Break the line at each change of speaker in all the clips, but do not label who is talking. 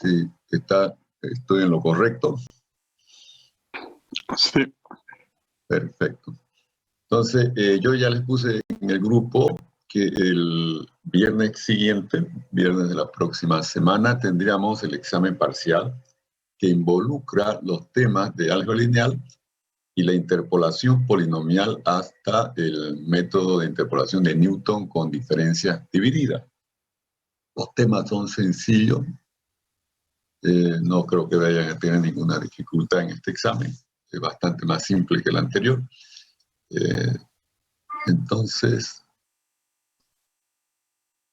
Sí, estoy en lo correcto.
Sí.
Perfecto. Entonces, yo ya les puse en el grupo que el viernes siguiente, viernes de la próxima semana, tendríamos el examen parcial que involucra los temas de álgebra lineal y la interpolación polinomial hasta el método de interpolación de Newton con diferencias divididas. Los temas son sencillos. No creo que vayan a tener ninguna dificultad en este examen. Es bastante más simple que el anterior. Entonces,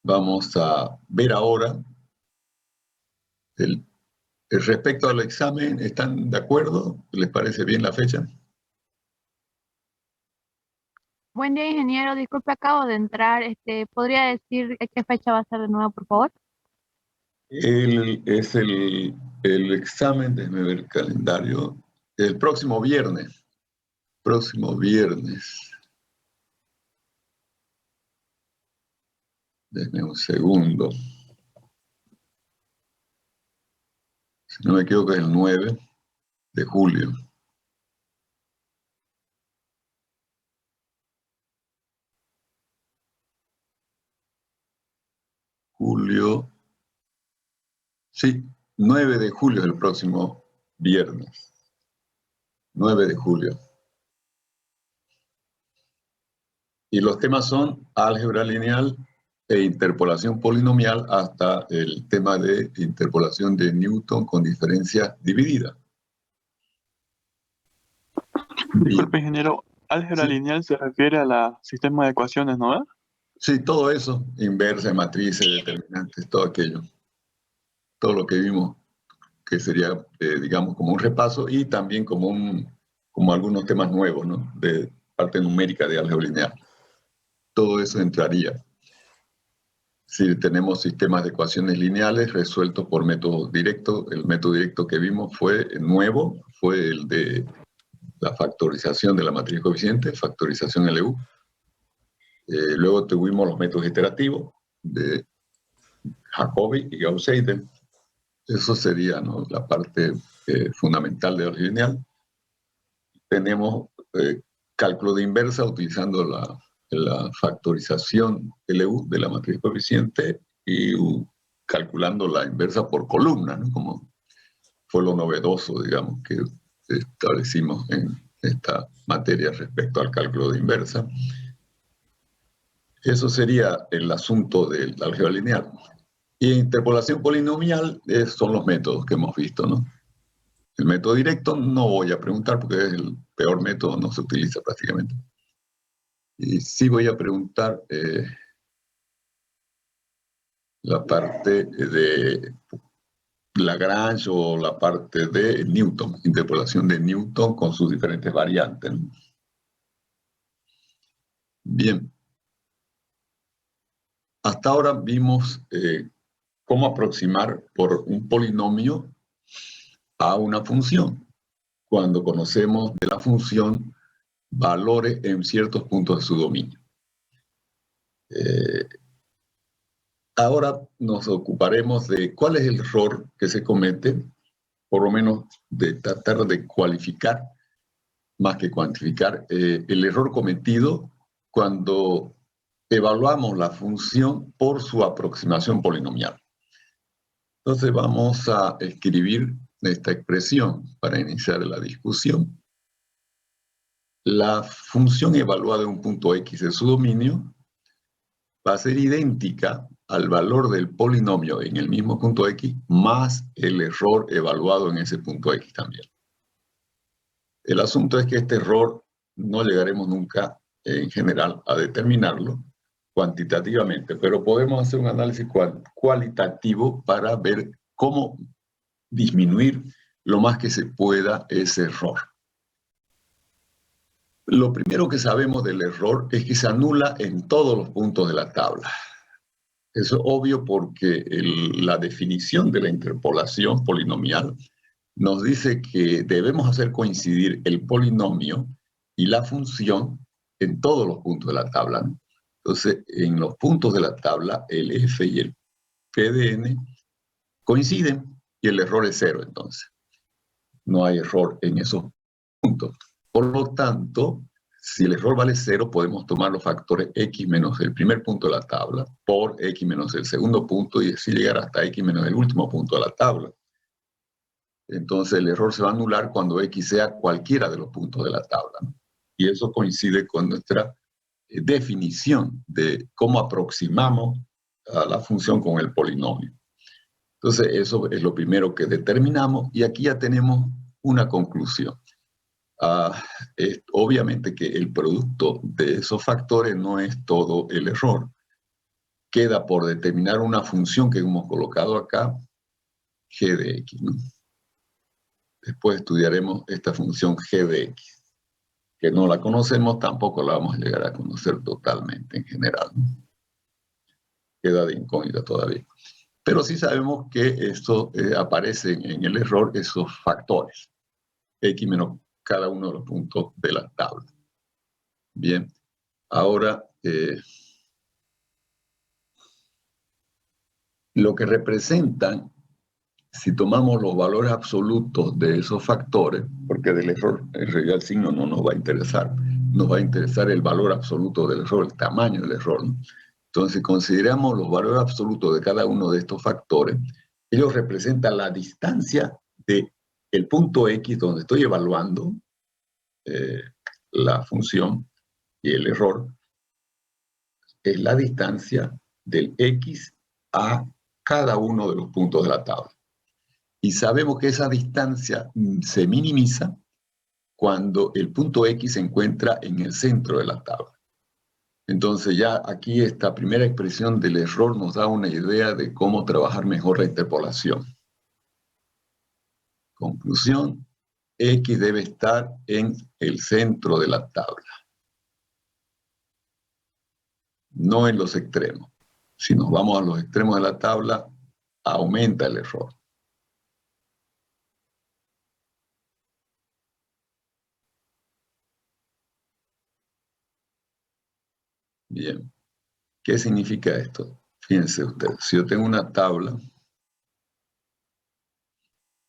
vamos a ver ahora respecto al examen. ¿Están de acuerdo? ¿Les parece bien la fecha?
Buen día, ingeniero. Disculpe, acabo de entrar. ¿Podría decir qué fecha va a ser de nuevo, por favor?
Es el examen, déjeme ver el calendario, el próximo viernes. Próximo viernes. Denme un segundo. Si no me equivoco, es el 9 de julio. Julio. Sí, 9 de julio es el próximo viernes. 9 de julio. Y los temas son álgebra lineal e interpolación polinomial hasta el tema de interpolación de Newton con diferencias divididas.
Disculpe, ingeniero, álgebra
Sí.
lineal se refiere a la sistema de ecuaciones, ¿no?
Sí, todo eso, inversa, matrices, determinantes, todo aquello. Todo lo que vimos, que sería, digamos, como un repaso y también como algunos temas nuevos, ¿no? De parte numérica de álgebra lineal. Todo eso entraría. Si tenemos sistemas de ecuaciones lineales resueltos por método directo, el método directo que vimos fue nuevo, fue el de la factorización de la matriz coeficiente, factorización LU. Luego tuvimos los métodos iterativos de Jacobi y Gauss-Seidel. Eso sería, ¿no?, la parte fundamental de álgebra lineal. Tenemos cálculo de inversa utilizando la factorización LU de la matriz coeficiente y calculando la inversa por columna, ¿no?, como fue lo novedoso, digamos, que establecimos en esta materia respecto al cálculo de inversa. Eso sería el asunto del álgebra lineal. Y interpolación polinomial son los métodos que hemos visto, ¿no? El método directo no voy a preguntar porque es el peor método, no se utiliza prácticamente. Y sí voy a preguntar la parte de Lagrange o la parte de Newton, interpolación de Newton con sus diferentes variantes. Bien. Hasta ahora vimos cómo aproximar por un polinomio a una función, cuando conocemos de la función valores en ciertos puntos de su dominio. Ahora nos ocuparemos de cuál es el error que se comete, por lo menos de tratar de cualificar, más que cuantificar, el error cometido cuando evaluamos la función por su aproximación polinomial. Entonces vamos a escribir esta expresión para iniciar la discusión. La función evaluada en un punto X de su dominio va a ser idéntica al valor del polinomio en el mismo punto X más el error evaluado en ese punto X también. El asunto es que este error no llegaremos nunca en general a determinarlo cuantitativamente, pero podemos hacer un análisis cualitativo para ver cómo disminuir lo más que se pueda ese error. Lo primero que sabemos del error es que se anula en todos los puntos de la tabla. Eso es obvio porque la definición de la interpolación polinomial nos dice que debemos hacer coincidir el polinomio y la función en todos los puntos de la tabla, ¿no? Entonces, en los puntos de la tabla, el f y el p de n coinciden. y el error es 0 entonces. No hay error en esos puntos. Por lo tanto, si el error vale 0, podemos tomar los factores x menos el primer punto de la tabla por x menos el segundo punto y así llegar hasta x menos el último punto de la tabla. Entonces el error se va a anular cuando x sea cualquiera de los puntos de la tabla, ¿no? Y eso coincide con nuestra definición de cómo aproximamos a la función con el polinomio. Entonces eso es lo primero que determinamos y aquí ya tenemos una conclusión. Obviamente que el producto de esos factores no es todo el error. Queda por determinar una función que hemos colocado acá, g de x, ¿no? Después estudiaremos esta función g de x, que no la conocemos, tampoco la vamos a llegar a conocer totalmente en general, ¿no? Queda de incógnita todavía. Pero sí sabemos que esto aparecen en el error esos factores, x menos cada uno de los puntos de la tabla. Bien, ahora lo que representan, si tomamos los valores absolutos de esos factores, porque del error en realidad el signo no nos va a interesar, nos va a interesar el valor absoluto del error, el tamaño del error, ¿no? Entonces, si consideramos los valores absolutos de cada uno de estos factores, ellos representan la distancia del punto x donde estoy evaluando la función y el error, es la distancia del x a cada uno de los puntos de la tabla. Y sabemos que esa distancia se minimiza cuando el punto x se encuentra en el centro de la tabla. Entonces ya aquí esta primera expresión del error nos da una idea de cómo trabajar mejor la interpolación. Conclusión, x debe estar en el centro de la tabla, no en los extremos. Si nos vamos a los extremos de la tabla, aumenta el error. Bien, ¿qué significa esto? Fíjense ustedes, si yo tengo una tabla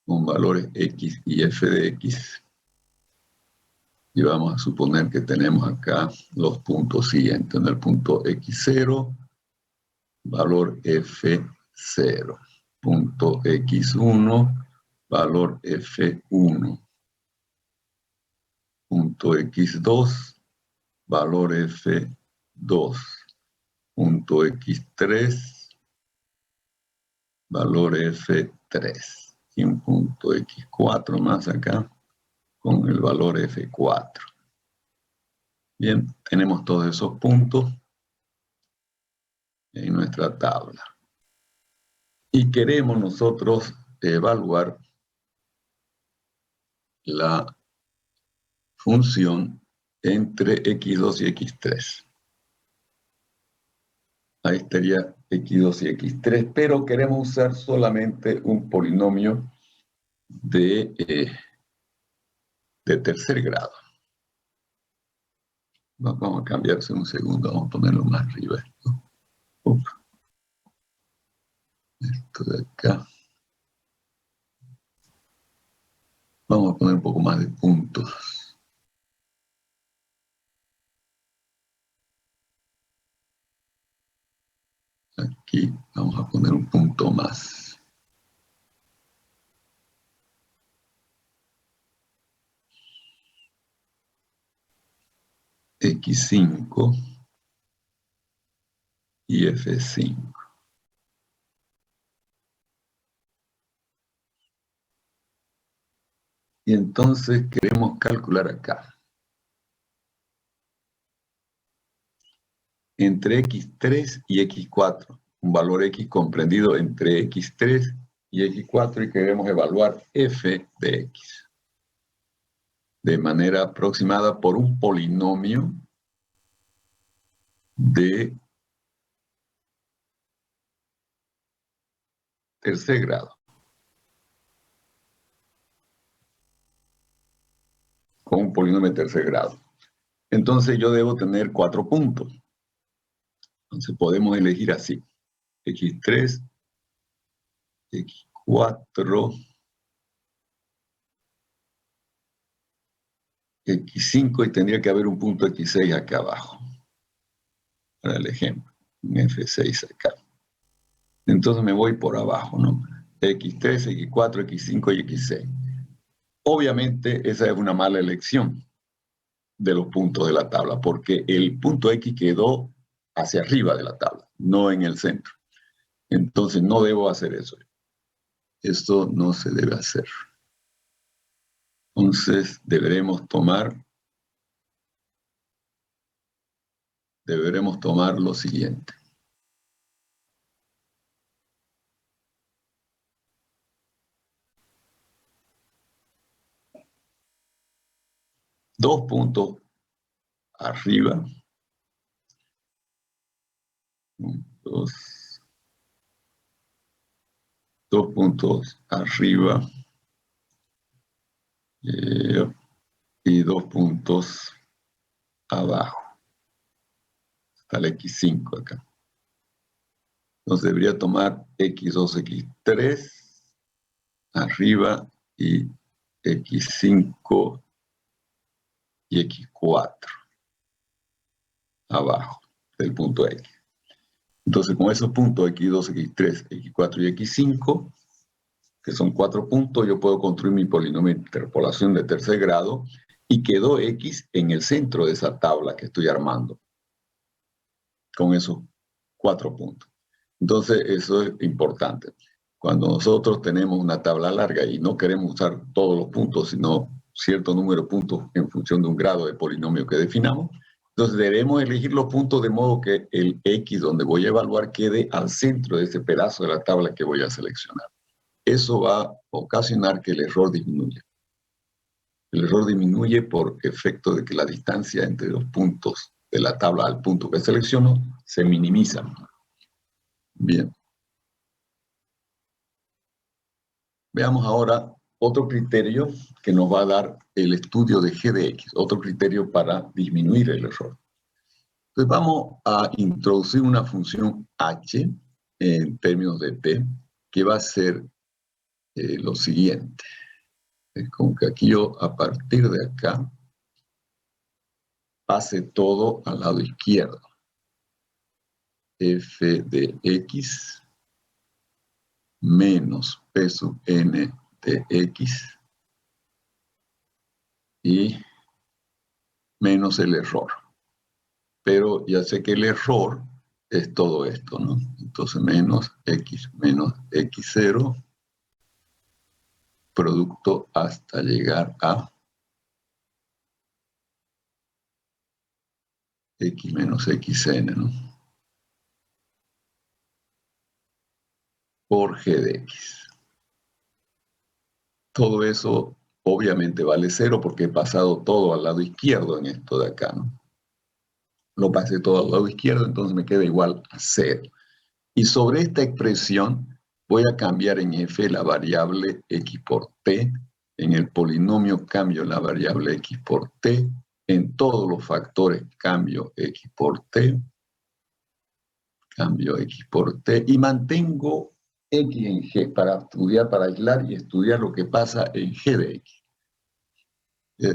con valores x y f de x, y vamos a suponer que tenemos acá los puntos siguientes. En el punto x0, valor f0. Punto x1, valor f1. Punto x2, valor f2. Punto x3, valor f3. Y un punto x4 más acá con el valor f4. Bien, tenemos todos esos puntos en nuestra tabla. Y queremos nosotros evaluar la función entre x2 y x3. Ahí estaría x2 y x3, pero queremos usar solamente un polinomio de tercer grado. Vamos a cambiarse un segundo, vamos a ponerlo más arriba. Esto de acá. Vamos a poner un poco más de puntos. Aquí vamos a poner un punto más. X5 y F5. Y entonces queremos calcular acá. Entre x3 y x4, un valor x comprendido entre x3 y x4 y queremos evaluar f de x de manera aproximada por un polinomio de tercer grado. Con un polinomio de tercer grado. Entonces yo debo tener 4 puntos. Entonces podemos elegir así. x3, 4, X5 y tendría que haber un punto X6 acá abajo. Para el ejemplo, un F6 acá. Entonces me voy por abajo, ¿no? X3, X4, X5 y X6. Obviamente esa es una mala elección de los puntos de la tabla, porque el punto X quedó hacia arriba de la tabla, no en el centro. Entonces no debo hacer eso. Esto no se debe hacer. Entonces deberemos tomar lo siguiente. Dos puntos arriba. Dos puntos arriba. Y 2 puntos abajo. Está el X5 acá. Entonces debería tomar X2, X3 arriba y X5 y X4 abajo del punto X. Entonces con esos puntos X2, X3, X4 y X5, que son 4 puntos, yo puedo construir mi polinomio de interpolación de tercer grado y quedó X en el centro de esa tabla que estoy armando con esos 4 puntos. Entonces eso es importante. Cuando nosotros tenemos una tabla larga y no queremos usar todos los puntos, sino cierto número de puntos en función de un grado de polinomio que definamos, entonces debemos elegir los puntos de modo que el X donde voy a evaluar quede al centro de ese pedazo de la tabla que voy a seleccionar. Eso va a ocasionar que el error disminuya. El error disminuye por efecto de que la distancia entre los puntos de la tabla al punto que selecciono se minimiza. Bien. Veamos ahora otro criterio que nos va a dar el estudio de g de x, otro criterio para disminuir el error. Entonces vamos a introducir una función h en términos de t, que va a ser lo siguiente. Es como que aquí yo, a partir de acá, pase todo al lado izquierdo. F de x menos p sub n de x y menos el error. Pero ya sé que el error es todo esto, ¿no? Entonces menos x0, producto hasta llegar a x menos xn, ¿no? Por g de x. Todo eso obviamente vale 0 porque he pasado todo al lado izquierdo en esto de acá, ¿no? Lo pasé todo al lado izquierdo, entonces me queda igual a 0. Y sobre esta expresión voy a cambiar en f la variable x por t, en el polinomio cambio la variable x por t, en todos los factores cambio x por t, y mantengo x en g para estudiar, para aislar y estudiar lo que pasa en g de x.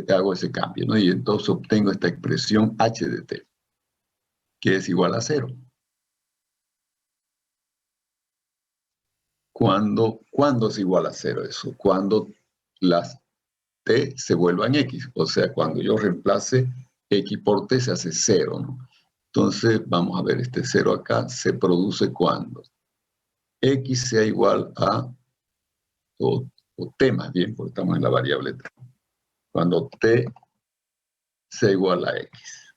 Hago ese cambio, ¿no? Y entonces obtengo esta expresión h de t, que es igual a 0. ¿Cuándo es igual a 0 eso? Cuando las t se vuelvan x, o sea, cuando yo reemplace x por t se hace 0, ¿no? Entonces, vamos a ver, este 0 acá se produce cuando x sea igual a, o t más bien, porque estamos en la variable t, cuando t sea igual a x.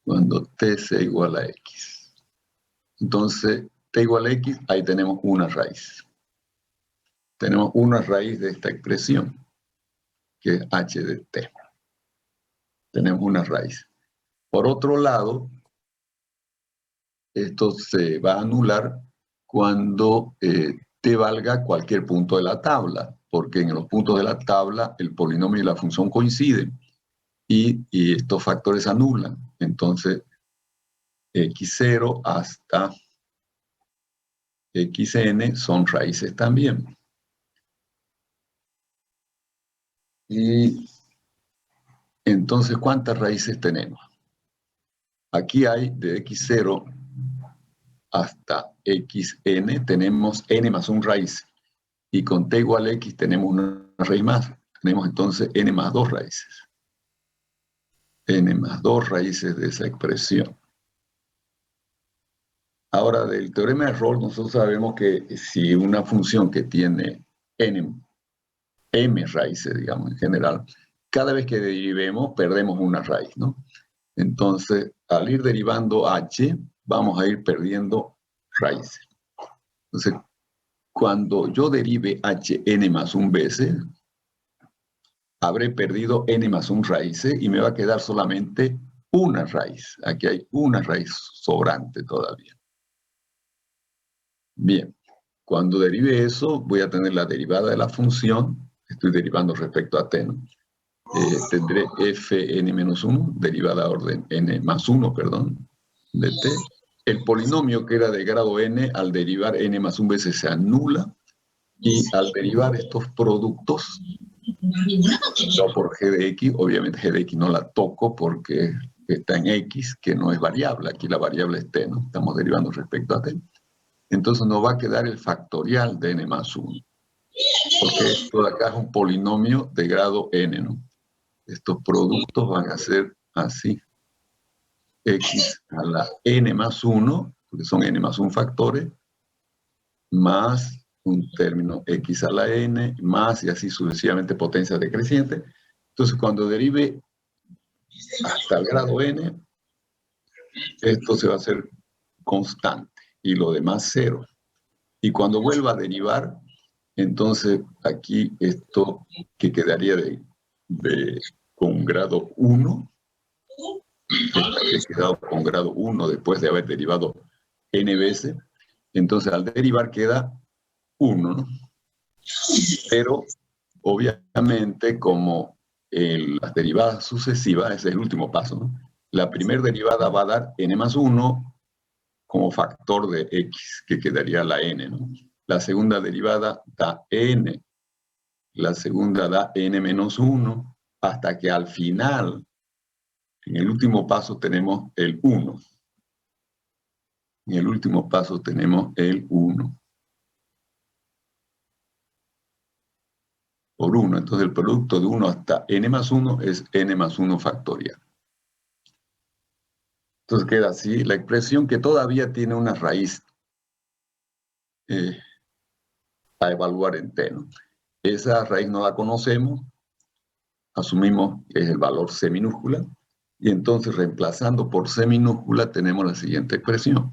Cuando t sea igual a x. Entonces, t igual a x, ahí tenemos una raíz. Tenemos una raíz de esta expresión, que es h de t. Tenemos una raíz. Por otro lado, esto se va a anular cuando t valga cualquier punto de la tabla, porque en los puntos de la tabla el polinomio y la función coinciden y estos factores anulan. Entonces, x0 hasta xn son raíces también. Y entonces, ¿cuántas raíces tenemos? Aquí hay de x0 hasta xn, tenemos n más 1 raíz. Y con t igual a x tenemos una raíz más. Tenemos entonces n más 2 raíces. N más 2 raíces de esa expresión. Ahora, del teorema de Rolle, nosotros sabemos que si una función que tiene m raíces, digamos, en general, cada vez que derivemos, perdemos una raíz, ¿no? Entonces, al ir derivando h, vamos a ir perdiendo raíces. Entonces, cuando yo derive hn más 1 veces, habré perdido n más 1 raíces y me va a quedar solamente una raíz. Aquí hay una raíz sobrante todavía. Bien, cuando derive eso, voy a tener la derivada de la función. Estoy derivando respecto a t, ¿no? Tendré fn-1, derivada a orden n más 1, perdón, de t. El polinomio que era de grado n, al derivar n más 1 veces se anula. Y al derivar estos productos, yo por g de x, obviamente g de x no la toco porque está en x, que no es variable. Aquí la variable es t, ¿no? Estamos derivando respecto a t. Entonces nos va a quedar el factorial de n más 1. Porque esto de acá es un polinomio de grado n, ¿no? Estos productos van a ser así. X a la n más 1, porque son n más 1 factores, más un término x a la n, más y así sucesivamente potencia decreciente. Entonces, cuando derive hasta el grado n, esto se va a hacer constante y lo demás cero. Y cuando vuelva a derivar, entonces aquí esto que quedaría con grado 1, que ha quedado con grado 1 después de haber derivado n veces, entonces al derivar queda 1, ¿no? Pero obviamente como las derivadas sucesivas, ese es el último paso, ¿no? La primera derivada va a dar n más 1 como factor de x, que quedaría la n, ¿no? La segunda derivada da n, la segunda da n menos 1, hasta que al final, en el último paso, tenemos el 1. En el último paso tenemos el 1. Por 1. Entonces el producto de 1 hasta n más 1 es n más 1 factorial. Entonces queda así la expresión que todavía tiene una raíz a evaluar en t, ¿no? Esa raíz no la conocemos, asumimos que es el valor c minúscula, y entonces reemplazando por c minúscula tenemos la siguiente expresión.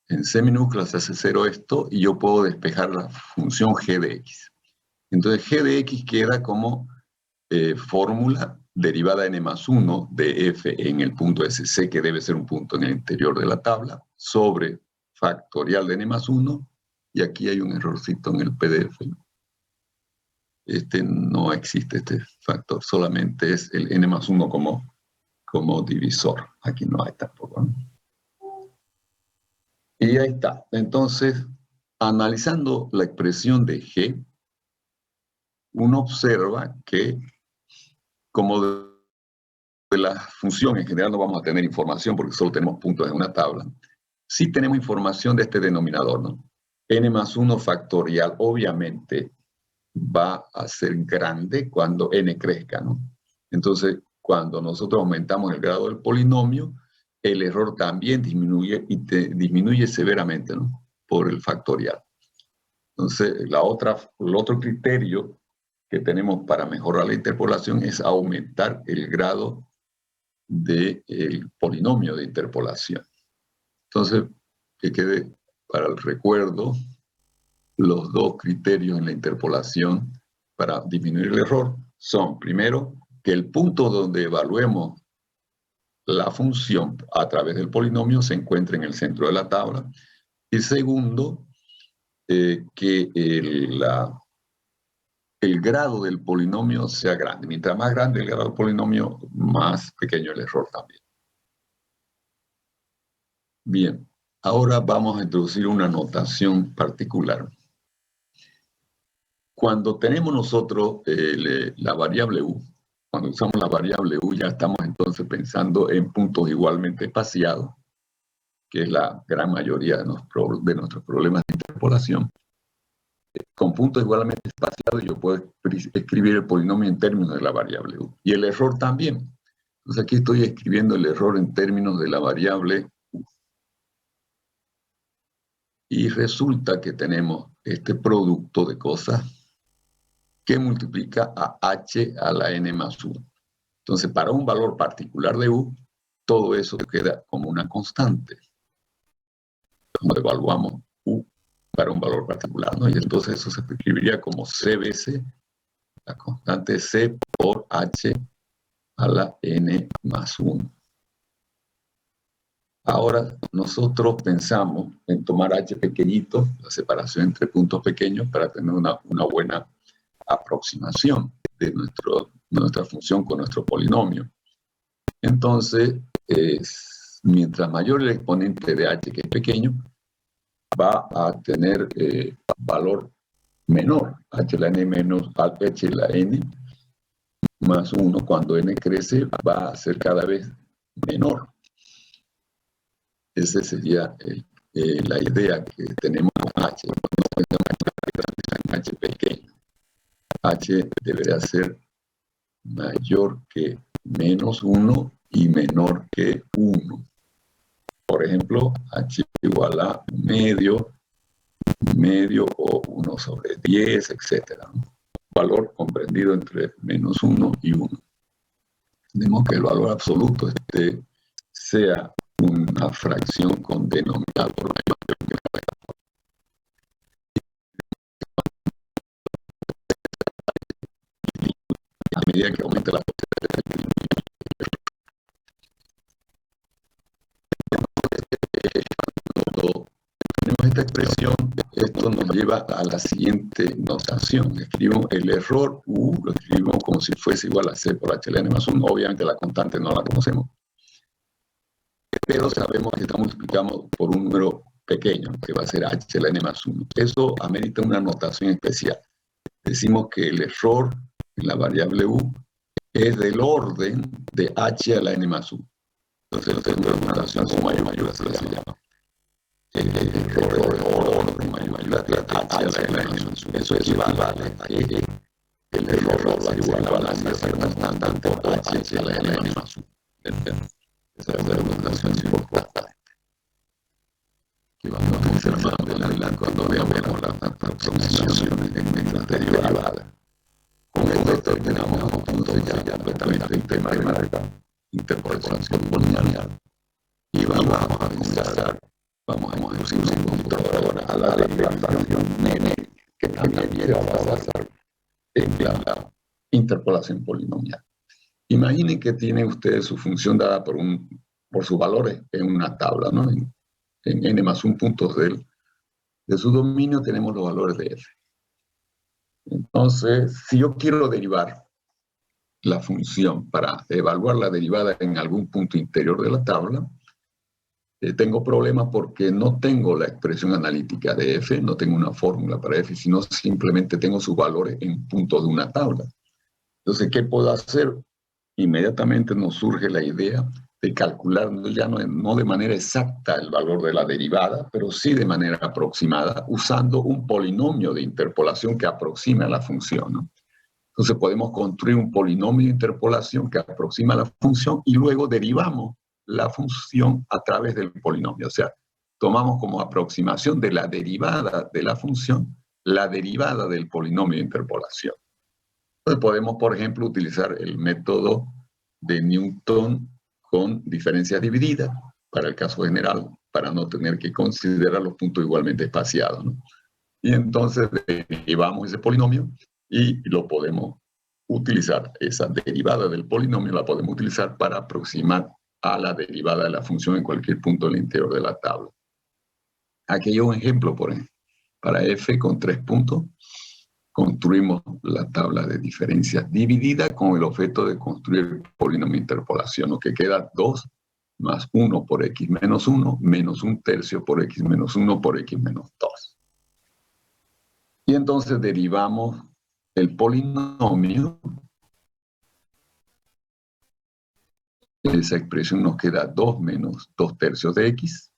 En c minúscula se hace 0 esto, y yo puedo despejar la función g de x. Entonces g de x queda como fórmula derivada n más 1 de f en el punto SC, que debe ser un punto en el interior de la tabla, sobre factorial de n más 1, y aquí hay un errorcito en el PDF. No existe este factor, solamente es el n más 1 como divisor. Aquí no hay tampoco, ¿no? Y ahí está. Entonces, analizando la expresión de g, uno observa que, como de la función en general no vamos a tener información porque solo tenemos puntos en una tabla, sí tenemos información de este denominador, ¿no? N más 1 factorial obviamente va a ser grande cuando n crezca, ¿no? Entonces, cuando nosotros aumentamos el grado del polinomio, el error también disminuye y disminuye severamente, ¿no? Por el factorial. Entonces, el otro criterio que tenemos para mejorar la interpolación es aumentar el grado del polinomio de interpolación. Entonces, que quede para el recuerdo los dos criterios en la interpolación para disminuir el error son, primero, que el punto donde evaluemos la función a través del polinomio se encuentre en el centro de la tabla, y segundo, que el grado del polinomio sea grande. Mientras más grande el grado del polinomio, más pequeño el error también. Bien, Ahora vamos a introducir una notación particular. Cuando tenemos nosotros la variable u, cuando usamos la variable u, ya estamos entonces pensando en puntos igualmente espaciados, que es la gran mayoría de nuestros problemas de interpolación. Con puntos igualmente espaciados yo puedo escribir el polinomio en términos de la variable u. Y el error también. Entonces aquí estoy escribiendo el error en términos de la variable u. Y resulta que tenemos este producto de cosas que multiplica a h a la n más 1. Entonces, para un valor particular de u, todo eso queda como una constante. Cuando evaluamos u para un valor particular, ¿no? Y entonces eso se escribiría como c veces la constante c por h a la n más 1. Ahora nosotros pensamos en tomar h pequeñito, la separación entre puntos pequeños, para tener una buena aproximación de nuestra función con nuestro polinomio. Entonces, mientras mayor el exponente de h, que es pequeño, va a tener valor menor, h la n menos h la n más 1. Cuando n crece, va a ser cada vez menor. Esa sería la idea que tenemos con h. H pequeño. H debería ser mayor que menos 1 y menor que 1. Por ejemplo, h igual a medio o 1 sobre 10, etc. Valor comprendido entre menos 1 y 1. Tenemos que el valor absoluto sea una fracción con denominador mayor que a medida que aumenta la tenemos esta expresión, esto nos lleva a la siguiente notación. Escribimos el error u, lo escribimos como si fuese igual a c por h la n más 1. Obviamente la constante no la conocemos, pero sabemos que está multiplicado por un número pequeño, que va a ser h la n más 1. Eso amerita una notación especial. Decimos que el error en la variable u es del orden de h a la n más 1. Entonces, una notación con mayúscula se llama. El error de orden mayúscula de h a la n más 1. Eso equivale a que el error va igual a la constante por h a la n más 1. Esa es una notación importante que vamos a observar adelante cuando veamos las aproximaciones en la derivada. Con esto terminamos entonces ya completamente el tema de la interpolación polinomial. Y vamos a comenzar, vamos a introducir un computador ahora a la derivación n, que también va a basar en la interpolación polinomial. Imaginen que tiene usted su función dada por sus valores en una tabla, ¿no? En n más 1 puntos de su dominio tenemos los valores de f. Entonces, si yo quiero derivar la función para evaluar la derivada en algún punto interior de la tabla, tengo problemas porque no tengo la expresión analítica de f, no tengo una fórmula para f, sino simplemente tengo sus valores en puntos de una tabla. Entonces, ¿qué puedo hacer? Inmediatamente nos surge la idea de calcular ya no de manera exacta el valor de la derivada, pero sí de manera aproximada, usando un polinomio de interpolación que aproxima a la función, ¿no? Entonces podemos construir un polinomio de interpolación que aproxima a la función y luego derivamos la función a través del polinomio. O sea, tomamos como aproximación de la derivada de la función la derivada del polinomio de interpolación. Entonces podemos, por ejemplo, utilizar el método de Newton con diferencias divididas, para el caso general, para no tener que considerar los puntos igualmente espaciados, ¿no? Y entonces derivamos ese polinomio y lo podemos utilizar, esa derivada del polinomio la podemos utilizar para aproximar a la derivada de la función en cualquier punto del interior de la tabla. Aquí hay un ejemplo, por ejemplo. Para f con 3 puntos, construimos la tabla de diferencias dividida con el objeto de construir el polinomio de interpolación, lo que queda 2 más 1 por x menos 1, menos 1/3 por x menos 1 por x menos 2. Y entonces derivamos el polinomio. Esa expresión nos queda 2 menos 2/3 de x.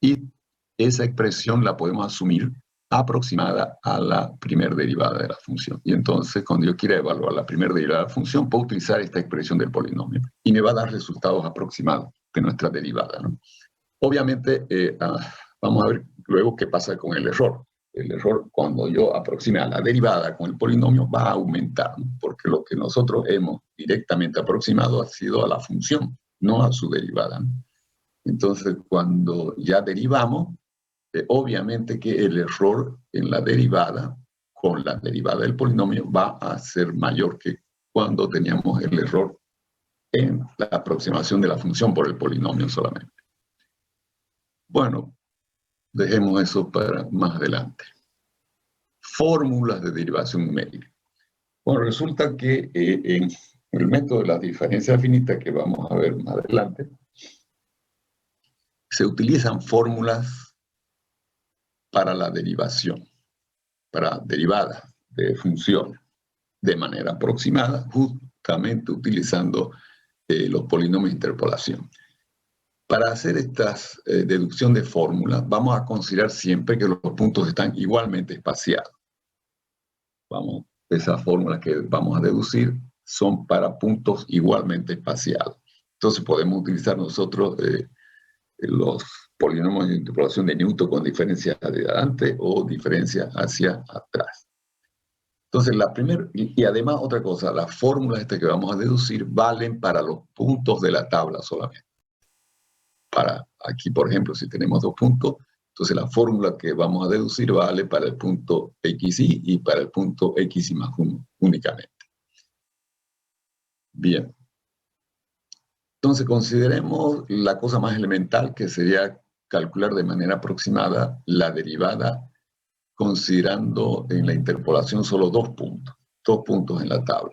Y esa expresión la podemos asumir aproximada a la primera derivada de la función. Y entonces, cuando yo quiera evaluar la primera derivada de la función, puedo utilizar esta expresión del polinomio. Y me va a dar resultados aproximados de nuestra derivada, ¿no? Obviamente, vamos a ver luego qué pasa con el error. El error, cuando yo aproxime a la derivada con el polinomio, va a aumentar, ¿no? Porque lo que nosotros hemos directamente aproximado ha sido a la función, no a su derivada, ¿no? Entonces, cuando ya derivamos, obviamente que el error en la derivada, con la derivada del polinomio, va a ser mayor que cuando teníamos el error en la aproximación de la función por el polinomio solamente. Bueno, dejemos eso para más adelante. Fórmulas de derivación numérica. Bueno, resulta que en el método de las diferencias finitas que vamos a ver más adelante, se utilizan fórmulas para la derivación, para derivadas de funciones, de manera aproximada, justamente utilizando los polinomios de interpolación. Para hacer esta deducción de fórmulas, vamos a considerar siempre que los puntos están igualmente espaciados. Esas fórmulas que vamos a deducir son para puntos igualmente espaciados. Entonces podemos utilizar nosotros los polinomios de interpolación de Newton con diferencia hacia adelante o diferencia hacia atrás. Entonces, y además otra cosa, las fórmulas que vamos a deducir valen para los puntos de la tabla solamente. Para aquí, por ejemplo, si tenemos 2 puntos, entonces la fórmula que vamos a deducir vale para el punto xy y para el punto xy más 1 únicamente. Bien. Entonces consideremos la cosa más elemental, que sería calcular de manera aproximada la derivada considerando en la interpolación solo 2 puntos en la tabla.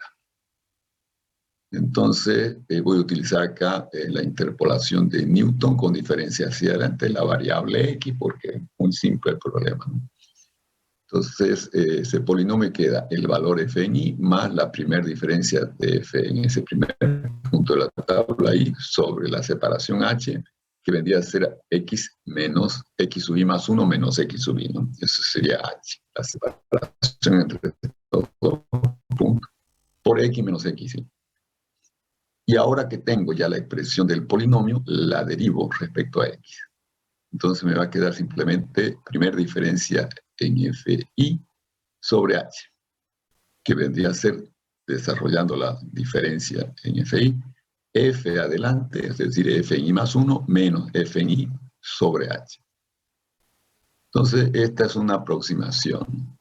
Entonces voy a utilizar acá la interpolación de Newton con diferencia hacia adelante la variable x, porque es muy simple el problema, ¿no? Entonces ese polinomio queda el valor f en y más la primera diferencia de f en ese primer punto de la tabla y sobre la separación h, que vendría a ser x menos x sub i más 1 menos x sub i, ¿no? Eso sería h, la separación entre estos 2 puntos, por x menos x. Y ahora que tengo ya la expresión del polinomio, la derivo respecto a x. Entonces me va a quedar simplemente primera diferencia en fi sobre h, que vendría a ser, desarrollando la diferencia en fi, f adelante, es decir, f en i más 1 menos f en i sobre h. Entonces, esta es una aproximación.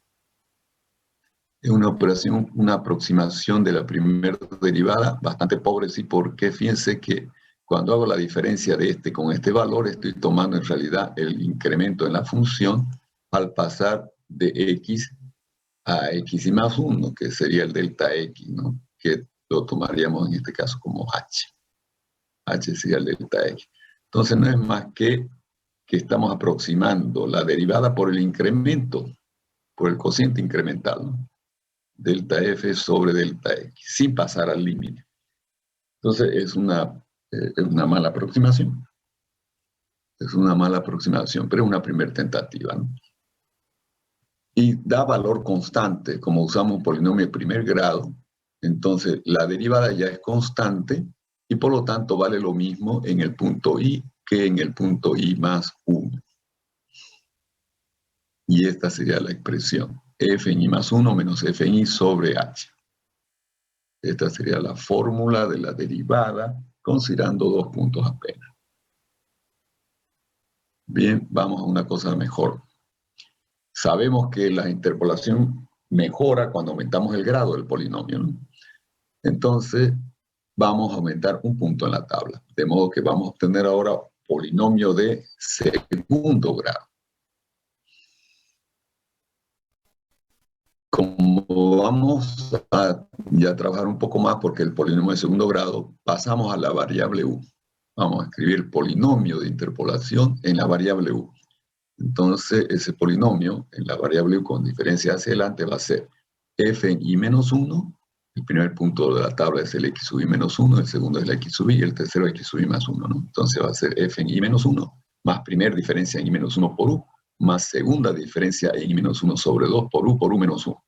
Es una aproximación de la primera derivada, bastante pobre, sí, porque fíjense que cuando hago la diferencia de este con este valor, estoy tomando en realidad el incremento en la función al pasar de x a x y más 1, que sería el delta x, ¿no? Que lo tomaríamos en este caso como h. H sería el delta x. Entonces no es más que estamos aproximando la derivada por el incremento, por el cociente incremental, ¿no? Delta f sobre delta x, sin pasar al límite. Entonces es una mala aproximación. Es una mala aproximación, pero es una primera tentativa, ¿no? Y da valor constante, como usamos un polinomio de primer grado, entonces la derivada ya es constante y por lo tanto vale lo mismo en el punto i que en el punto i más 1. Y esta sería la expresión, f en i más 1 menos f en i sobre h. Esta sería la fórmula de la derivada, considerando 2 puntos apenas. Bien, vamos a una cosa mejor. Sabemos que la interpolación mejora cuando aumentamos el grado del polinomio, ¿no? Entonces, vamos a aumentar un punto en la tabla. De modo que vamos a obtener ahora polinomio de segundo grado. Como vamos a ya trabajar un poco más porque el polinomio de segundo grado, pasamos a la variable u. vamos a escribir el polinomio de interpolación en la variable u. Entonces, ese polinomio en la variable u con diferencia hacia adelante va a ser f en i menos 1. El primer punto de la tabla es el x sub i menos 1, el segundo es el x sub i y el tercero x sub i más 1, ¿no? Entonces va a ser f en i menos 1 más primer diferencia en i menos 1 por u más segunda diferencia en i menos 1 sobre 2 por u menos 1.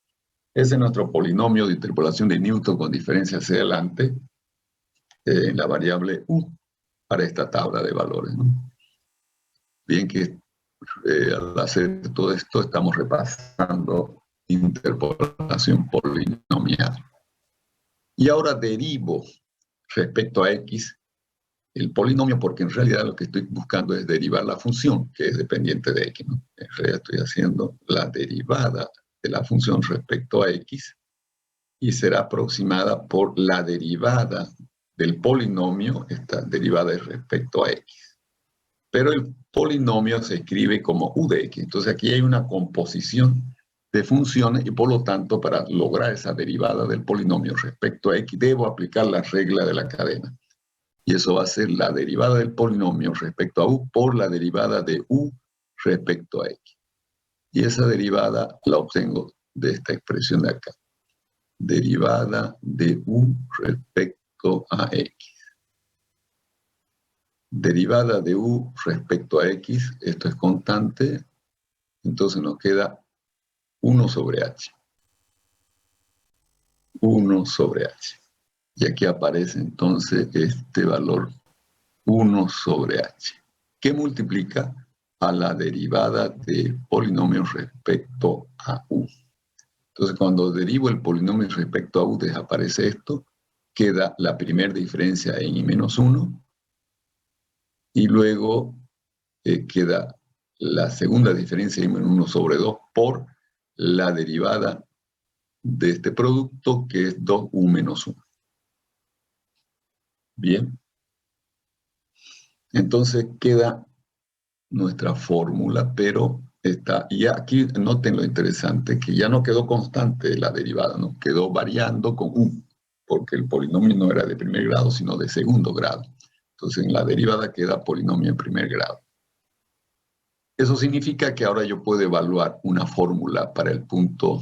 Ese es nuestro polinomio de interpolación de Newton con diferencia hacia adelante en la variable u para esta tabla de valores, ¿no? Bien que al hacer todo esto estamos repasando interpolación polinomial. Y ahora derivo respecto a x el polinomio, porque en realidad lo que estoy buscando es derivar la función que es dependiente de x, ¿no? En realidad estoy haciendo la derivada de la función respecto a x y será aproximada por la derivada del polinomio. Esta derivada es respecto a x. Pero el polinomio se escribe como u de x. Entonces aquí hay una composición de funciones y por lo tanto para lograr esa derivada del polinomio respecto a x debo aplicar la regla de la cadena. Y eso va a ser la derivada del polinomio respecto a u por la derivada de u respecto a x. Y esa derivada la obtengo de esta expresión de acá. Derivada de u respecto a x. Derivada de u respecto a x, esto es constante, entonces nos queda 1 sobre h. 1 sobre h. Y aquí aparece entonces este valor 1 sobre h, que multiplica a la derivada del polinomio respecto a u. Entonces, cuando derivo el polinomio respecto a u, desaparece esto, queda la primera diferencia en i menos 1, y luego queda la segunda diferencia en i menos 1 sobre 2 por la derivada de este producto, que es 2u menos 1. Bien. Entonces queda nuestra fórmula, pero está, y aquí noten lo interesante, que ya no quedó constante la derivada, ¿no? Quedó variando con u, porque el polinomio no era de primer grado, sino de segundo grado. Entonces en la derivada queda polinomio en primer grado. Eso significa que ahora yo puedo evaluar una fórmula para el punto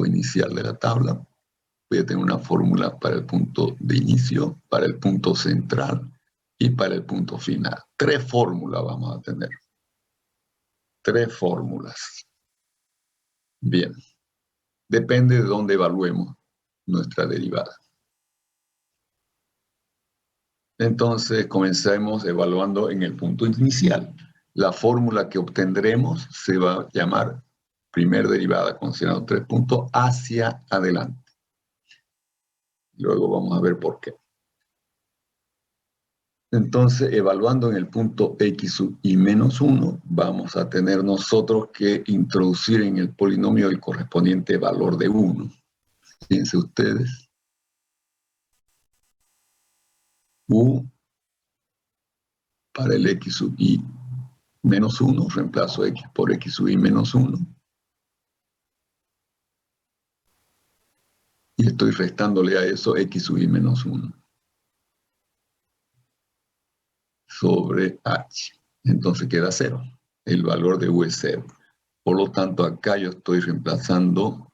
inicial de la tabla. Voy a tener una fórmula para el punto de inicio, para el punto central y para el punto final. 3 fórmulas vamos a tener. 3 fórmulas. Bien. Depende de dónde evaluemos nuestra derivada. Entonces, comencemos evaluando en el punto inicial. La fórmula que obtendremos se va a llamar primer derivada, considerando 3 puntos hacia adelante. Luego vamos a ver por qué. Entonces, evaluando en el punto x sub i menos 1, vamos a tener nosotros que introducir en el polinomio el correspondiente valor de 1. Fíjense ustedes. U para el x sub i menos 1, reemplazo x por x sub i menos 1. Y estoy restándole a eso x sub i menos 1. Sobre h. Entonces queda 0. El valor de u es 0. Por lo tanto, acá yo estoy reemplazando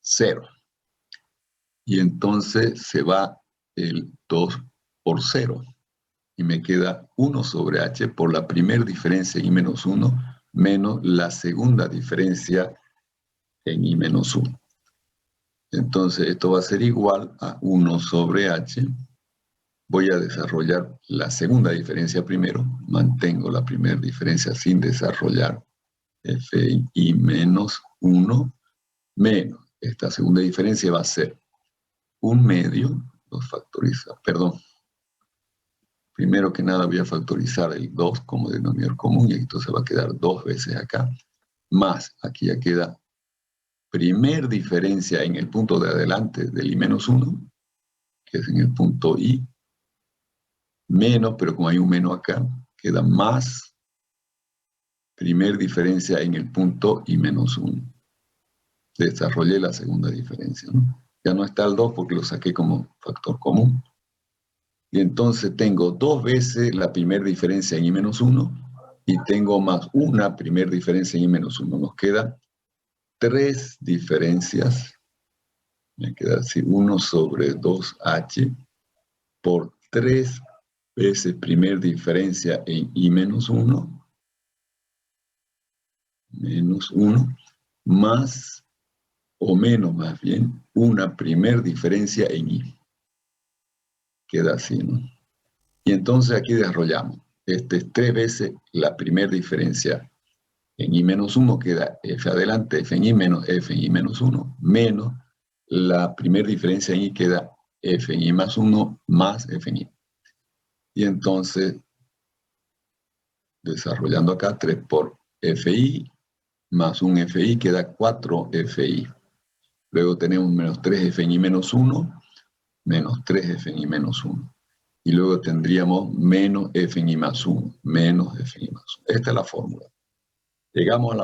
0. Y entonces se va el 2 por 0. Y me queda 1 sobre h por la primera diferencia en i menos 1 menos la segunda diferencia en i menos 1. Entonces esto va a ser igual a 1 sobre h. Voy a desarrollar la segunda diferencia primero. Mantengo la primera diferencia sin desarrollar. F en i menos 1 menos. Esta segunda diferencia va a ser 1 medio. Los factoriza, perdón. Primero que nada voy a factorizar el 2 como denominador común y entonces va a quedar 2 veces acá. Más, aquí ya queda primer diferencia en el punto de adelante del i menos 1, que es en el punto i, menos, pero como hay un menos acá, queda más primer diferencia en el punto i menos 1. Desarrollé la segunda diferencia, ¿no? Ya no está el 2 porque lo saqué como factor común. Y entonces tengo 2 veces la primera diferencia en I-1 y tengo más una primera diferencia en I-1. Nos queda 3 diferencias. Me queda así 1 sobre 2H por 3 veces primera diferencia en I-1 menos 1 más o menos más bien una primera diferencia en I. Queda así, ¿no? Y entonces aquí desarrollamos. Este es 3 veces la primera diferencia en I-1, queda F adelante, F en I menos F en I-1, menos la primera diferencia en I queda F en I más 1 más F en I. Y entonces, desarrollando acá, 3 por FI más un FI queda 4 FI. Luego tenemos menos 3 F en I menos 1, menos 3 F en I menos 1. Y luego tendríamos menos F en I más 1, menos F en I más 1. Esta es la fórmula. Llegamos a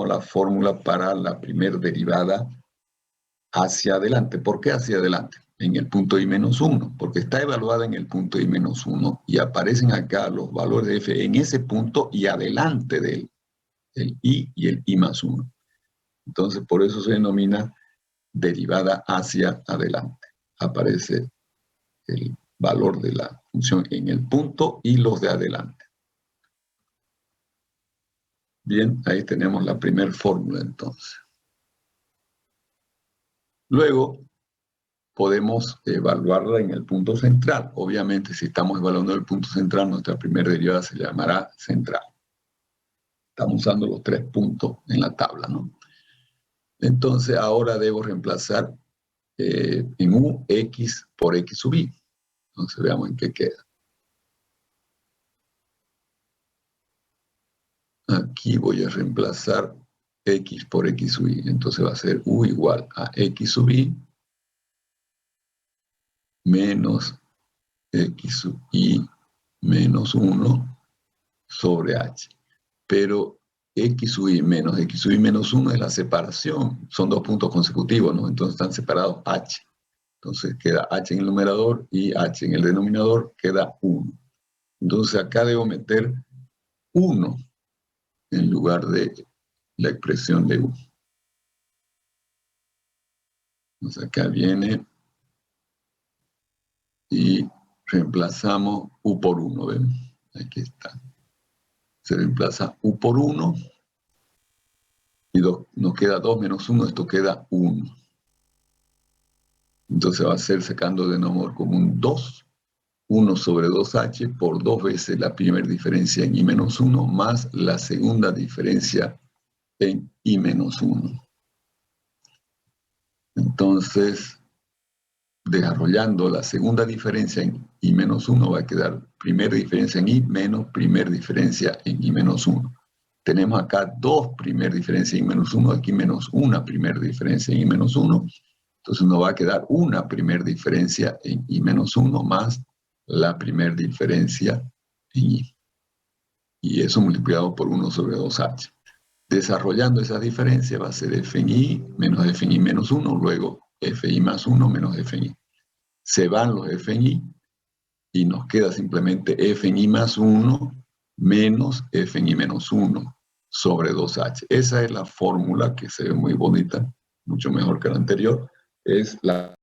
la fórmula para la primera derivada hacia adelante. ¿Por qué hacia adelante? En el punto I menos 1, porque está evaluada en el punto I menos 1 y aparecen acá los valores de F en ese punto y adelante de él, el I y el I más 1. Entonces, por eso se denomina derivada hacia adelante. Aparece el valor de la función en el punto y los de adelante. Bien, ahí tenemos la primera fórmula entonces. Luego, podemos evaluarla en el punto central. Obviamente, si estamos evaluando el punto central, nuestra primera derivada se llamará central. Estamos usando los 3 puntos en la tabla, ¿no? Entonces, ahora debo reemplazar en U, X por X sub I. Entonces, veamos en qué queda. Aquí voy a reemplazar X por X sub I. Entonces va a ser U igual a X sub I menos X sub I menos 1 sobre H. Pero X sub I menos 1 es la separación. Son 2 puntos consecutivos, ¿no? Entonces están separados H. Entonces queda H en el numerador y H en el denominador queda 1. Entonces acá debo meter 1 en lugar de la expresión de U. Entonces acá viene y reemplazamos U por 1, ¿ven? Aquí está. Se reemplaza U por 1 y nos queda 2 menos 1, esto queda 1. Entonces va a ser sacando de denominador común 2, 1 sobre 2H por 2 veces la primera diferencia en I menos 1 más la segunda diferencia en I menos 1. Entonces, desarrollando la segunda diferencia en I menos 1 va a quedar primera diferencia en I menos primera diferencia en I menos 1. Tenemos acá 2 primeras diferencias en I menos 1, aquí menos una primera diferencia en I menos 1. Entonces nos va a quedar una primera diferencia en I menos 1 más la primera diferencia en I. Y eso multiplicado por 1 sobre 2H. Desarrollando esa diferencia va a ser F en I menos F en I menos 1, luego F en I más 1 menos F en I. Se van los F en I y nos queda simplemente F en I más 1 menos F en I menos 1 sobre 2H. Esa es la fórmula que se ve muy bonita, mucho mejor que la anterior. Es la